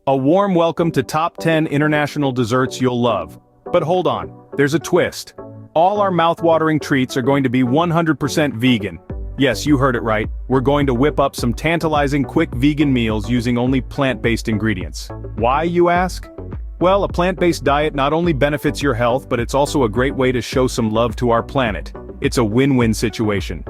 A warm welcome to Top 10 International Desserts You'll Love. But hold on, there's a twist. All our mouthwatering treats are going to be 100% vegan. Yes, you heard it right, we're going to whip up some tantalizing quick vegan meals using only plant-based ingredients. Why, you ask? Well, a plant-based diet not only benefits your health, but it's also a great way to show some love to our planet. It's a win-win situation.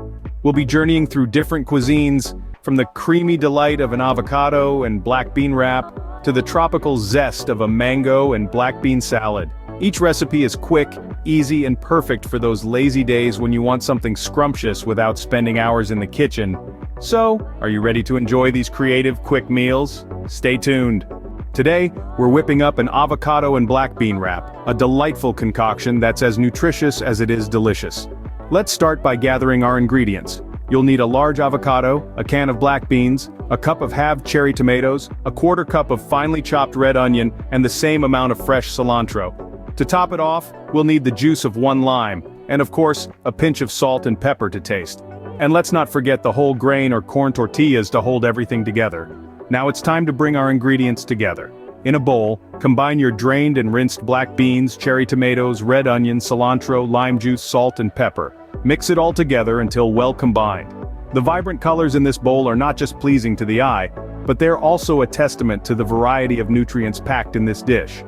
We'll be journeying through different cuisines, from the creamy delight of an avocado and black bean wrap, to the tropical zest of a mango and black bean salad. Each recipe is quick, easy, and perfect for those lazy days when you want something scrumptious without spending hours in the kitchen. So, are you ready to enjoy these creative, quick meals? Stay tuned. Today, we're whipping up an avocado and black bean wrap, a delightful concoction that's as nutritious as it is delicious. Let's start by gathering our ingredients. You'll need a large avocado, a can of black beans, a cup of halved cherry tomatoes, a quarter cup of finely chopped red onion, and the same amount of fresh cilantro. To top it off, we'll need the juice of one lime, and of course, a pinch of salt and pepper to taste. And let's not forget the whole grain or corn tortillas to hold everything together. Now it's time to bring our ingredients together. In a bowl, combine your drained and rinsed black beans, cherry tomatoes, red onion, cilantro, lime juice, salt, and pepper. Mix it all together until well combined. The vibrant colors in this bowl are not just pleasing to the eye, but they're also a testament to the variety of nutrients packed in this dish.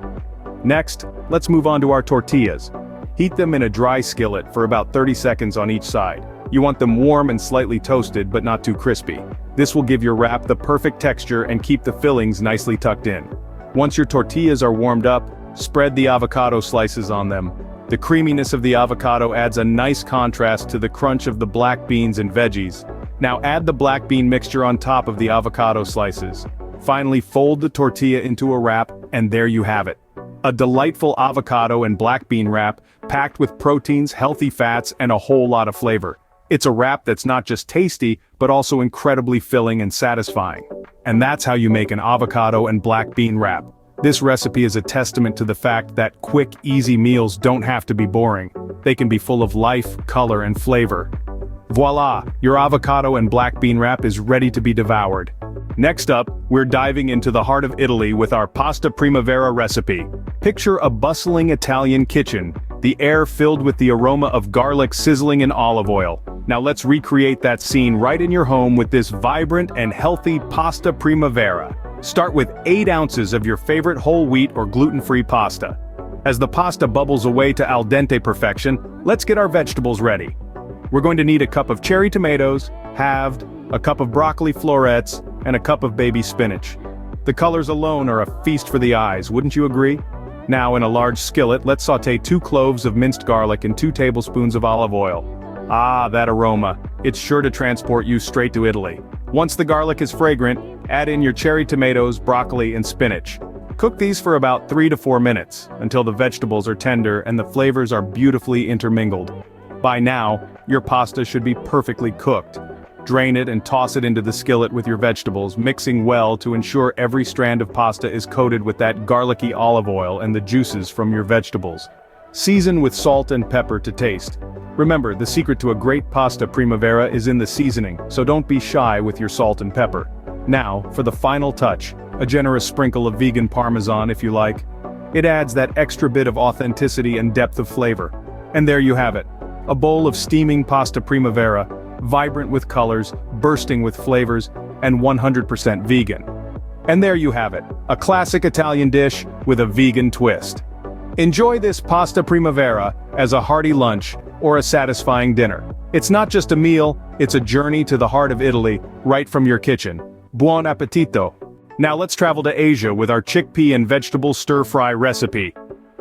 Next, let's move on to our tortillas. Heat them in a dry skillet for about 30 seconds on each side. You want them warm and slightly toasted but not too crispy. This will give your wrap the perfect texture and keep the fillings nicely tucked in. Once your tortillas are warmed up, spread the avocado slices on them. The creaminess of the avocado adds a nice contrast to the crunch of the black beans and veggies. Now add the black bean mixture on top of the avocado slices. Finally, fold the tortilla into a wrap, and there you have it. A delightful avocado and black bean wrap, packed with proteins, healthy fats, and a whole lot of flavor. It's a wrap that's not just tasty, but also incredibly filling and satisfying. And that's how you make an avocado and black bean wrap. This recipe is a testament to the fact that quick, easy meals don't have to be boring. They can be full of life, color, and flavor. Voila! Your avocado and black bean wrap is ready to be devoured. Next up, we're diving into the heart of Italy with our pasta primavera recipe. Picture a bustling Italian kitchen, the air filled with the aroma of garlic sizzling in olive oil. Now let's recreate that scene right in your home with this vibrant and healthy pasta primavera. Start with 8 ounces of your favorite whole wheat or gluten-free pasta. As the pasta bubbles away to al dente perfection, let's get our vegetables ready. We're going to need a cup of cherry tomatoes, halved, a cup of broccoli florets, and a cup of baby spinach. The colors alone are a feast for the eyes, wouldn't you agree? Now in a large skillet, let's sauté 2 cloves of minced garlic and 2 tablespoons of olive oil. Ah, that aroma. It's sure to transport you straight to Italy. Once the garlic is fragrant, add in your cherry tomatoes, broccoli, and spinach. Cook these for about 3 to 4 minutes, until the vegetables are tender and the flavors are beautifully intermingled. By now, your pasta should be perfectly cooked. Drain it and toss it into the skillet with your vegetables, mixing well to ensure every strand of pasta is coated with that garlicky olive oil and the juices from your vegetables. Season with salt and pepper to taste. Remember, the secret to a great pasta primavera is in the seasoning, so don't be shy with your salt and pepper. Now, for the final touch, a generous sprinkle of vegan parmesan if you like. It adds that extra bit of authenticity and depth of flavor. And there you have it. A bowl of steaming pasta primavera, vibrant with colors, bursting with flavors, and 100% vegan. And there you have it, a classic Italian dish with a vegan twist. Enjoy this pasta primavera as a hearty lunch or a satisfying dinner. It's not just a meal, it's a journey to the heart of Italy, right from your kitchen. Buon appetito! Now let's travel to Asia with our chickpea and vegetable stir-fry recipe.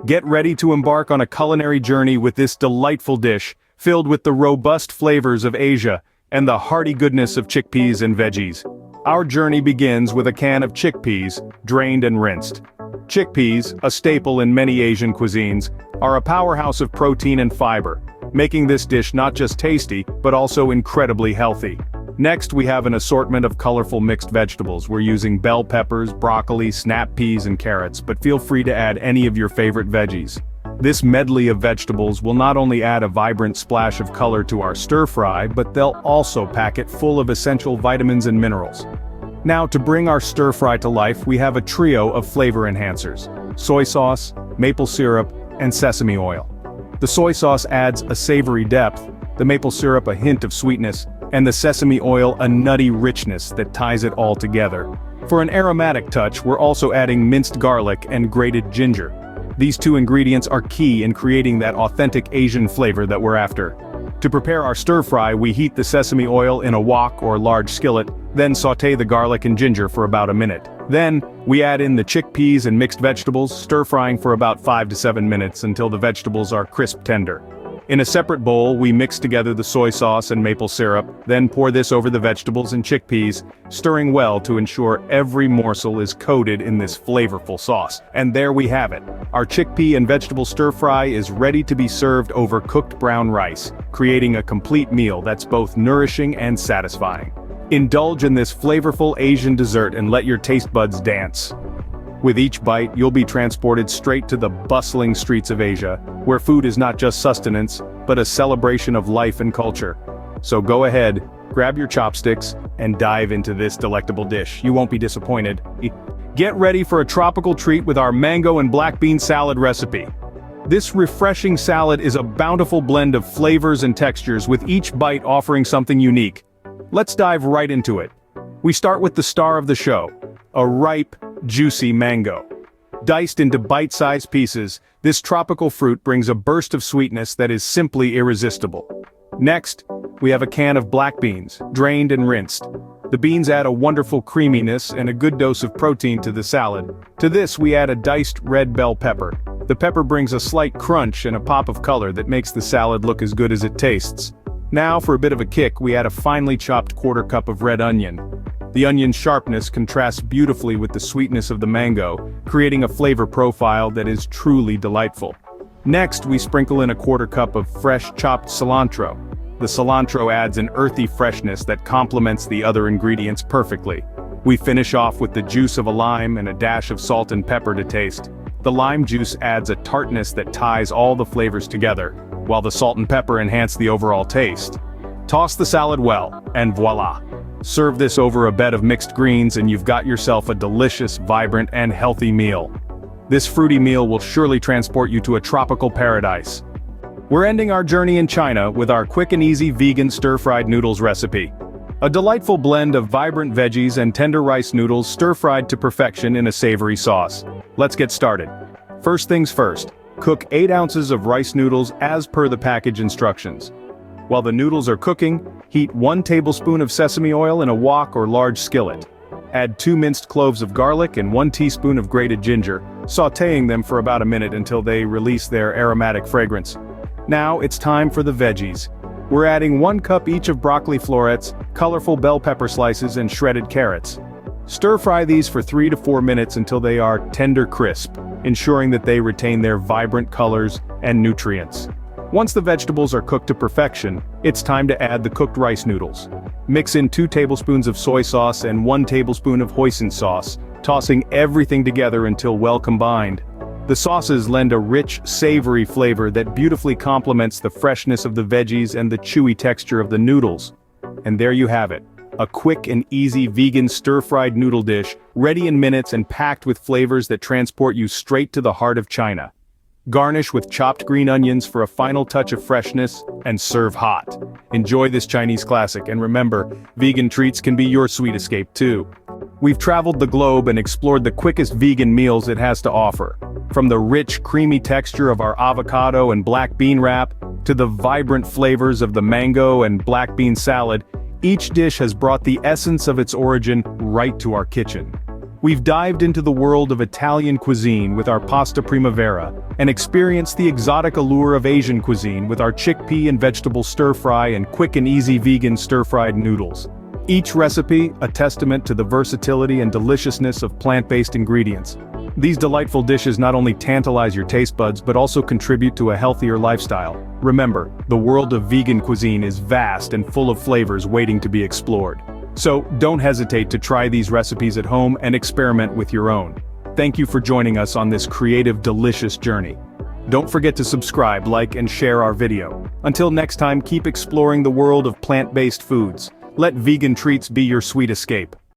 Get ready to embark on a culinary journey with this delightful dish, filled with the robust flavors of Asia and the hearty goodness of chickpeas and veggies. Our journey begins with a can of chickpeas, drained and rinsed. Chickpeas, a staple in many Asian cuisines, are a powerhouse of protein and fiber, making this dish not just tasty, but also incredibly healthy. Next, we have an assortment of colorful mixed vegetables. We're using bell peppers, broccoli, snap peas, and carrots, but feel free to add any of your favorite veggies. This medley of vegetables will not only add a vibrant splash of color to our stir-fry, but they'll also pack it full of essential vitamins and minerals. Now to bring our stir-fry to life, we have a trio of flavor enhancers: soy sauce, maple syrup, and sesame oil. The soy sauce adds a savory depth, the maple syrup a hint of sweetness, and the sesame oil a nutty richness that ties it all together. For an aromatic touch, we're also adding minced garlic and grated ginger. These two ingredients are key in creating that authentic Asian flavor that we're after. To prepare our stir-fry, we heat the sesame oil in a wok or large skillet, then sauté the garlic and ginger for about a minute. Then, we add in the chickpeas and mixed vegetables, stir-frying for about 5 to 7 minutes until the vegetables are crisp tender. In a separate bowl, we mix together the soy sauce and maple syrup, then pour this over the vegetables and chickpeas, stirring well to ensure every morsel is coated in this flavorful sauce. And there we have it. Our chickpea and vegetable stir-fry is ready to be served over cooked brown rice, creating a complete meal that's both nourishing and satisfying. Indulge in this flavorful Asian dessert and let your taste buds dance. With each bite, you'll be transported straight to the bustling streets of Asia, where food is not just sustenance, but a celebration of life and culture. So go ahead, grab your chopsticks, and dive into this delectable dish. You won't be disappointed. Get ready for a tropical treat with our mango and black bean salad recipe. This refreshing salad is a bountiful blend of flavors and textures, with each bite offering something unique. Let's dive right into it. We start with the star of the show, a ripe, juicy mango. Diced into bite-sized pieces, this tropical fruit brings a burst of sweetness that is simply irresistible. Next, we have a can of black beans, drained and rinsed. The beans add a wonderful creaminess and a good dose of protein to the salad. To this we add a diced red bell pepper. The pepper brings a slight crunch and a pop of color that makes the salad look as good as it tastes. Now, for a bit of a kick, we add a finely chopped quarter cup of red onion. The onion's sharpness contrasts beautifully with the sweetness of the mango, creating a flavor profile that is truly delightful. Next, we sprinkle in a quarter cup of fresh chopped cilantro. The cilantro adds an earthy freshness that complements the other ingredients perfectly. We finish off with the juice of a lime and a dash of salt and pepper to taste. The lime juice adds a tartness that ties all the flavors together, while the salt and pepper enhance the overall taste. Toss the salad well, and voila! Serve this over a bed of mixed greens and you've got yourself a delicious, vibrant, and healthy meal. This fruity meal will surely transport you to a tropical paradise. We're ending our journey in China with our quick and easy vegan stir-fried noodles recipe. A delightful blend of vibrant veggies and tender rice noodles stir-fried to perfection in a savory sauce. Let's get started. First things first, cook 8 ounces of rice noodles as per the package instructions. While the noodles are cooking, heat 1 tablespoon of sesame oil in a wok or large skillet. Add 2 minced cloves of garlic and 1 teaspoon of grated ginger, sautéing them for about a minute until they release their aromatic fragrance. Now it's time for the veggies. We're adding 1 cup each of broccoli florets, colorful bell pepper slices, and shredded carrots. Stir-fry these for 3 to 4 minutes until they are tender crisp, ensuring that they retain their vibrant colors and nutrients. Once the vegetables are cooked to perfection, it's time to add the cooked rice noodles. Mix in 2 tablespoons of soy sauce and 1 tablespoon of hoisin sauce, tossing everything together until well combined. The sauces lend a rich, savory flavor that beautifully complements the freshness of the veggies and the chewy texture of the noodles. And there you have it, a quick and easy vegan stir-fried noodle dish, ready in minutes and packed with flavors that transport you straight to the heart of China. Garnish with chopped green onions for a final touch of freshness, and serve hot. Enjoy this Chinese classic, and remember, vegan treats can be your sweet escape too. We've traveled the globe and explored the quickest vegan meals it has to offer. From the rich, creamy texture of our avocado and black bean wrap, to the vibrant flavors of the mango and black bean salad, each dish has brought the essence of its origin right to our kitchen. We've dived into the world of Italian cuisine with our pasta primavera, and experienced the exotic allure of Asian cuisine with our chickpea and vegetable stir-fry and quick and easy vegan stir-fried noodles. Each recipe, a testament to the versatility and deliciousness of plant-based ingredients. These delightful dishes not only tantalize your taste buds but also contribute to a healthier lifestyle. Remember, the world of vegan cuisine is vast and full of flavors waiting to be explored. So, don't hesitate to try these recipes at home and experiment with your own. Thank you for joining us on this creative, delicious journey. Don't forget to subscribe, like, and share our video. Until next time, keep exploring the world of plant-based foods. Let vegan treats be your sweet escape.